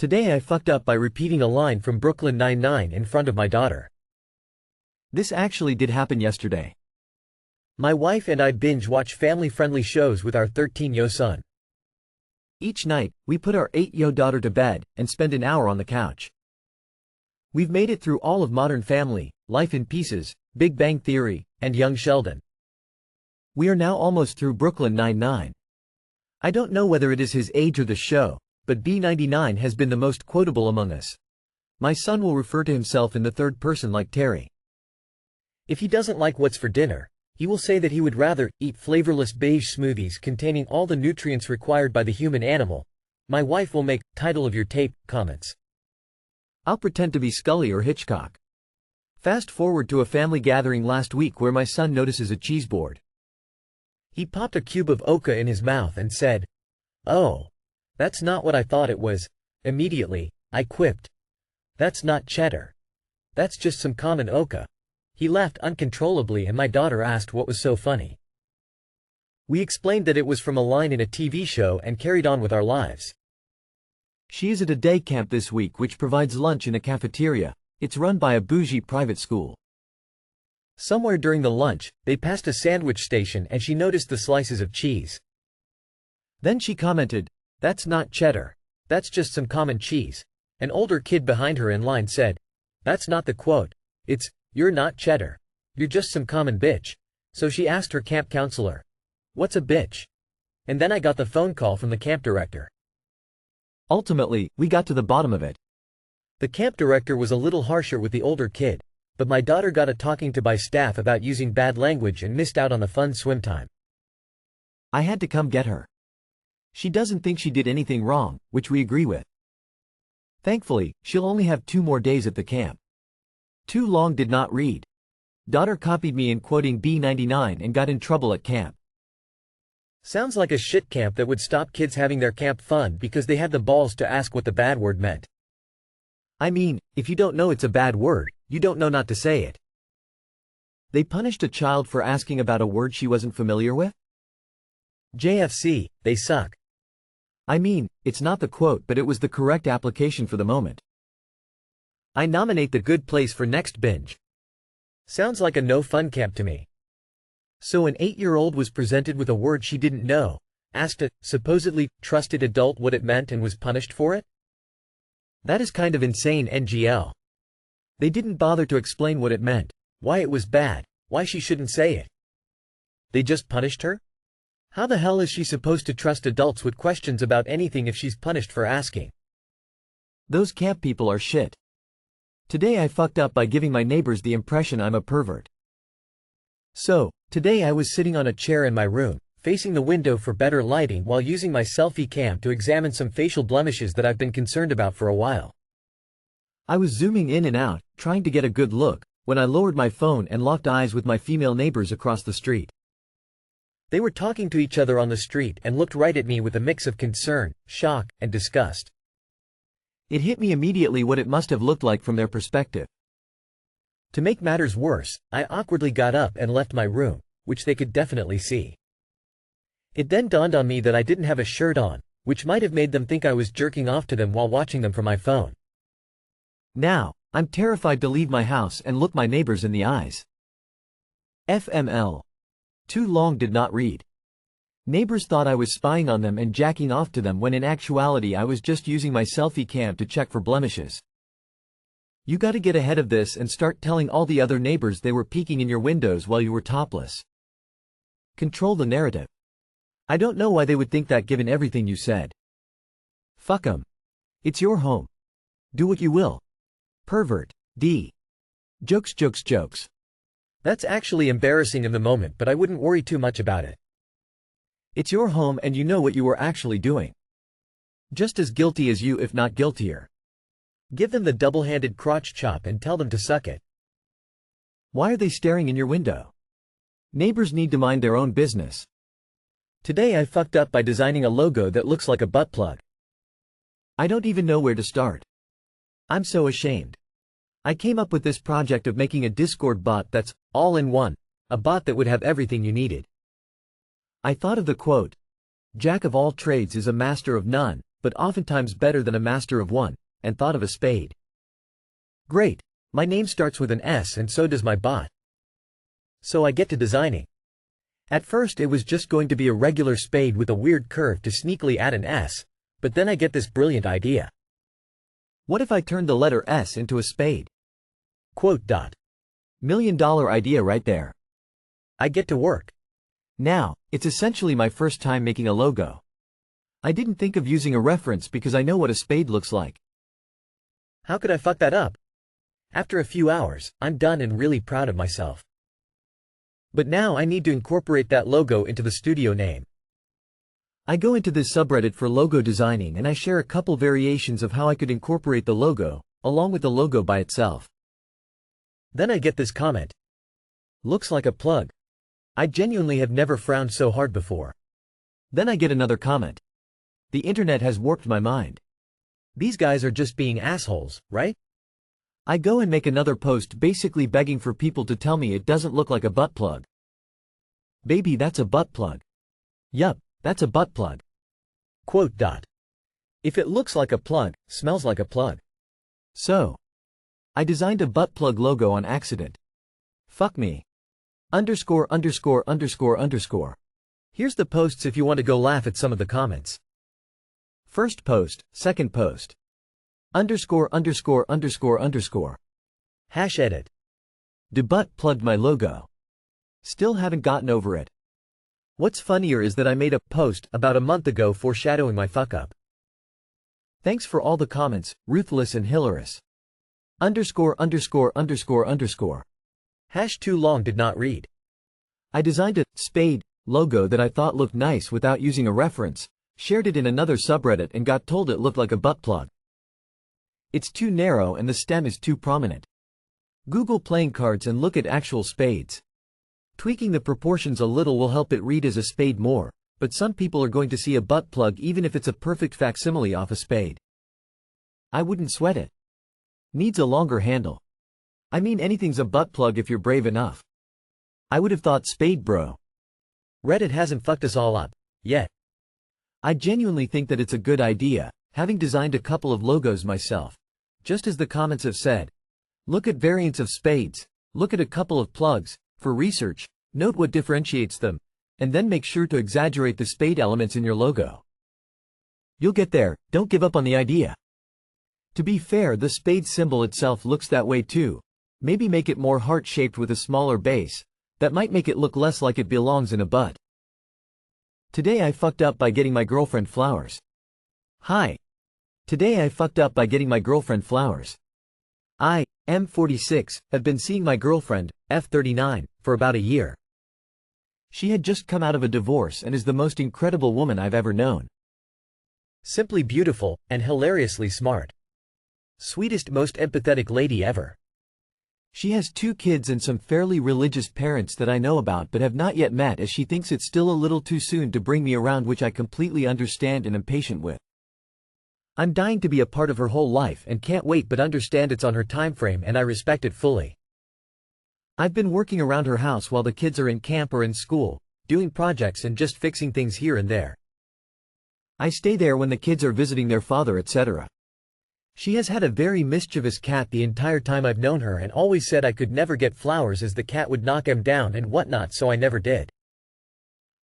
Today I fucked up by repeating a line from Brooklyn Nine-Nine in front of my daughter. This actually did happen yesterday. My wife and I binge-watch family-friendly shows with our 13-year-old son. Each night, we put our 8-year-old daughter to bed and spend an hour on the couch. We've made it through all of Modern Family, Life in Pieces, Big Bang Theory, and Young Sheldon. We are now almost through Brooklyn Nine-Nine. I don't know whether it is his age or the show, but B99 has been the most quotable among us. My son will refer to himself in the third person like Terry. If he doesn't like what's for dinner, he will say that he would rather eat flavorless beige smoothies containing all the nutrients required by the human animal. My wife will make "title of your tape" comments. I'll pretend to be Scully or Hitchcock. Fast forward to a family gathering last week where my son notices a cheese board. He popped a cube of Oka in his mouth and said, "Oh, that's not what I thought it was." Immediately, I quipped, "That's not cheddar. That's just some common Oka." He laughed uncontrollably and my daughter asked what was so funny. We explained that it was from a line in a TV show and carried on with our lives. She is at a day camp this week which provides lunch in a cafeteria. It's run by a bougie private school. Somewhere during the lunch, they passed a sandwich station and she noticed the slices of cheese. Then she commented, "That's not cheddar. That's just some common cheese." An older kid behind her in line said, "That's not the quote. It's, you're not cheddar. You're just some common bitch." So she asked her camp counselor, "What's a bitch?" And then I got the phone call from the camp director. Ultimately, we got to the bottom of it. The camp director was a little harsher with the older kid, but my daughter got a talking to by staff about using bad language and missed out on the fun swim time. I had to come get her. She doesn't think she did anything wrong, which we agree with. Thankfully, she'll only have 2 more days at the camp. Too long did not read. Daughter copied me in quoting B99 and got in trouble at camp. Sounds like a shit camp that would stop kids having their camp fun because they had the balls to ask what the bad word meant. I mean, if you don't know it's a bad word, you don't know not to say it. They punished a child for asking about a word she wasn't familiar with? JFC, they suck. I mean, it's not the quote but it was the correct application for the moment. I nominate The Good Place for next binge. Sounds like a no-fun camp to me. So an 8-year-old was presented with a word she didn't know, asked a, supposedly, trusted adult what it meant and was punished for it? That is kind of insane, NGL. They didn't bother to explain what it meant, why it was bad, why she shouldn't say it. They just punished her? How the hell is she supposed to trust adults with questions about anything if she's punished for asking? Those camp people are shit. Today I fucked up by giving my neighbors the impression I'm a pervert. So, today I was sitting on a chair in my room, facing the window for better lighting while using my selfie cam to examine some facial blemishes that I've been concerned about for a while. I was zooming in and out, trying to get a good look, when I lowered my phone and locked eyes with my female neighbors across the street. They were talking to each other on the street and looked right at me with a mix of concern, shock, and disgust. It hit me immediately what it must have looked like from their perspective. To make matters worse, I awkwardly got up and left my room, which they could definitely see. It then dawned on me that I didn't have a shirt on, which might have made them think I was jerking off to them while watching them from my phone. Now, I'm terrified to leave my house and look my neighbors in the eyes. FML. Too long did not read. Neighbors thought I was spying on them and jacking off to them when in actuality I was just using my selfie cam to check for blemishes. You gotta get ahead of this and start telling all the other neighbors they were peeking in your windows while you were topless. Control the narrative. I don't know why they would think that given everything you said. Fuck 'em. It's your home. Do what you will. Pervert. D. Jokes, jokes, jokes. That's actually embarrassing in the moment, but I wouldn't worry too much about it. It's your home and you know what you were actually doing. Just as guilty as you if not guiltier. Give them the double-handed crotch chop and tell them to suck it. Why are they staring in your window? Neighbors need to mind their own business. Today I fucked up by designing a logo that looks like a butt plug. I don't even know where to start. I'm so ashamed. I came up with this project of making a Discord bot that's all in one, a bot that would have everything you needed. I thought of the quote, "Jack of all trades is a master of none," but oftentimes better than a master of one, and thought of a spade. Great. My name starts with an S and so does my bot. So I get to designing. At first it was just going to be a regular spade with a weird curve to sneakily add an S, but then I get this brilliant idea. What if I turned the letter S into a spade? Quote. $1 million idea right there. I get to work. Now, it's essentially my first time making a logo. I didn't think of using a reference because I know what a spade looks like. How could I fuck that up? After a few hours, I'm done and really proud of myself. But now I need to incorporate that logo into the studio name. I go into this subreddit for logo designing and I share a couple variations of how I could incorporate the logo, along with the logo by itself. Then I get this comment. Looks like a plug. I genuinely have never frowned so hard before. Then I get another comment. The internet has warped my mind. These guys are just being assholes, right? I go and make another post basically begging for people to tell me it doesn't look like a butt plug. Baby, that's a butt plug. Yup, that's a butt plug. Quote. If it looks like a plug, smells like a plug. So, I designed a butt plug logo on accident. Fuck me. ______. Here's the posts if you want to go laugh at some of the comments. First post, second post. ______. #edit. De butt plugged my logo. Still haven't gotten over it. What's funnier is that I made a post about a month ago foreshadowing my fuck up. Thanks for all the comments, ruthless and hilarious. ______. #too long did not read. I designed a spade logo that I thought looked nice without using a reference, shared it in another subreddit and got told it looked like a butt plug. It's too narrow and the stem is too prominent. Google playing cards and look at actual spades. Tweaking the proportions a little will help it read as a spade more, but some people are going to see a butt plug even if it's a perfect facsimile of a spade. I wouldn't sweat it. Needs a longer handle. I mean, anything's a butt plug if you're brave enough. I would have thought spade, bro. Reddit hasn't fucked us all up yet. I genuinely think that it's a good idea, having designed a couple of logos myself. Just as the comments have said, look at variants of spades, look at a couple of plugs, for research, note what differentiates them, and then make sure to exaggerate the spade elements in your logo. You'll get there, don't give up on the idea. To be fair, the spade symbol itself looks that way too. Maybe make it more heart-shaped with a smaller base. That might make it look less like it belongs in a butt. Today I fucked up by getting my girlfriend flowers. Hi. Today I fucked up by getting my girlfriend flowers. I, M46, have been seeing my girlfriend, F39, for about a year. She had just come out of a divorce and is the most incredible woman I've ever known. Simply beautiful, and hilariously smart. Sweetest, most empathetic lady ever. She has 2 kids and some fairly religious parents that I know about but have not yet met, as she thinks it's still a little too soon to bring me around, which I completely understand and am patient with. I'm dying to be a part of her whole life and can't wait, but understand it's on her time frame and I respect it fully. I've been working around her house while the kids are in camp or in school, doing projects and just fixing things here and there. I stay there when the kids are visiting their father, etc. She has had a very mischievous cat the entire time I've known her and always said I could never get flowers as the cat would knock him down and whatnot, so I never did.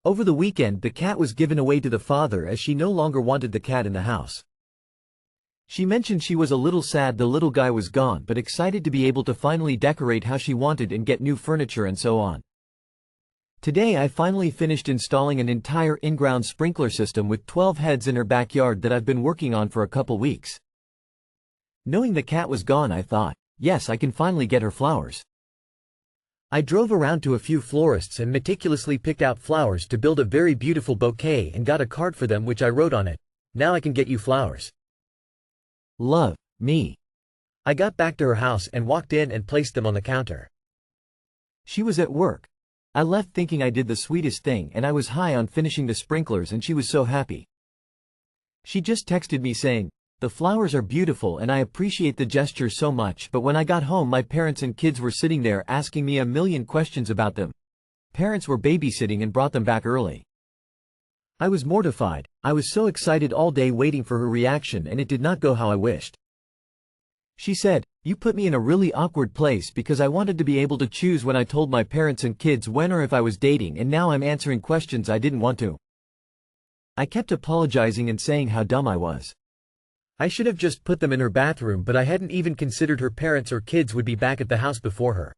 Over the weekend the cat was given away to the father as she no longer wanted the cat in the house. She mentioned she was a little sad the little guy was gone, but excited to be able to finally decorate how she wanted and get new furniture and so on. Today I finally finished installing an entire in-ground sprinkler system with 12 heads in her backyard that I've been working on for a couple weeks. Knowing the cat was gone, I thought, yes, I can finally get her flowers. I drove around to a few florists and meticulously picked out flowers to build a very beautiful bouquet and got a card for them which I wrote on it, "Now I can get you flowers. Love, me." I got back to her house and walked in and placed them on the counter. She was at work. I left thinking I did the sweetest thing and I was high on finishing the sprinklers and she was so happy. She just texted me saying, "The flowers are beautiful and I appreciate the gesture so much, but when I got home my parents and kids were sitting there asking me a million questions about them. Parents were babysitting and brought them back early. I was mortified. I was so excited all day waiting for her reaction and it did not go how I wished. She said, "You put me in a really awkward place because I wanted to be able to choose when I told my parents and kids when or if I was dating, and now I'm answering questions I didn't want to." I kept apologizing and saying how dumb I was. I should have just put them in her bathroom, but I hadn't even considered her parents or kids would be back at the house before her.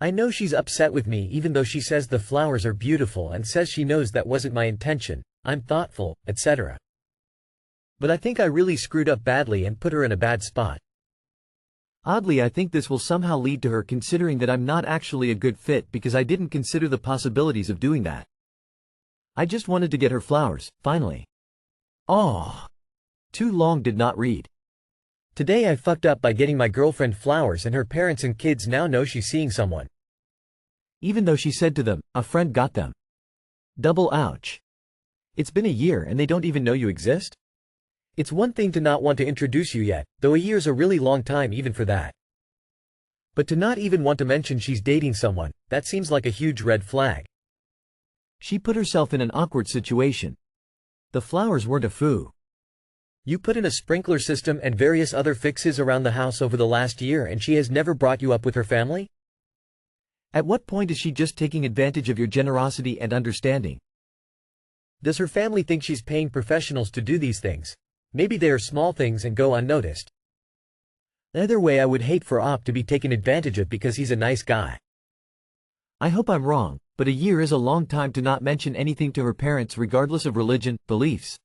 I know she's upset with me even though she says the flowers are beautiful and says she knows that wasn't my intention, I'm thoughtful, etc. But I think I really screwed up badly and put her in a bad spot. Oddly, I think this will somehow lead to her considering that I'm not actually a good fit because I didn't consider the possibilities of doing that. I just wanted to get her flowers, finally. Oh. Too long did not read. Today I fucked up by getting my girlfriend flowers and her parents and kids now know she's seeing someone. Even though she said to them, "A friend got them." Double ouch. It's been a year and they don't even know you exist? It's one thing to not want to introduce you yet, though a year's a really long time even for that. But to not even want to mention she's dating someone, that seems like a huge red flag. She put herself in an awkward situation. The flowers weren't a foo. You put in a sprinkler system and various other fixes around the house over the last year and she has never brought you up with her family? At what point is she just taking advantage of your generosity and understanding? Does her family think she's paying professionals to do these things? Maybe they are small things and go unnoticed. Either way, I would hate for Op to be taken advantage of because he's a nice guy. I hope I'm wrong, but a year is a long time to not mention anything to her parents regardless of religion, beliefs.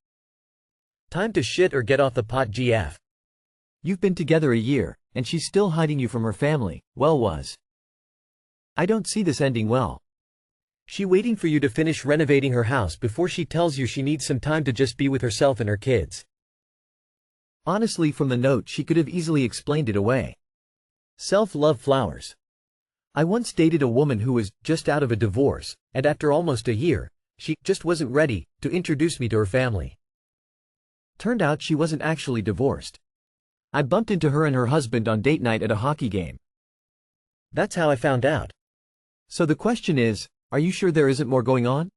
Time to shit or get off the pot, GF. You've been together a year, and she's still hiding you from her family. I don't see this ending well. She waiting for you to finish renovating her house before she tells you she needs some time to just be with herself and her kids. Honestly, from the note she could have easily explained it away. Self-love flowers. I once dated a woman who was just out of a divorce, and after almost a year, she just wasn't ready to introduce me to her family. Turned out she wasn't actually divorced. I bumped into her and her husband on date night at a hockey game. That's how I found out. So the question is, are you sure there isn't more going on?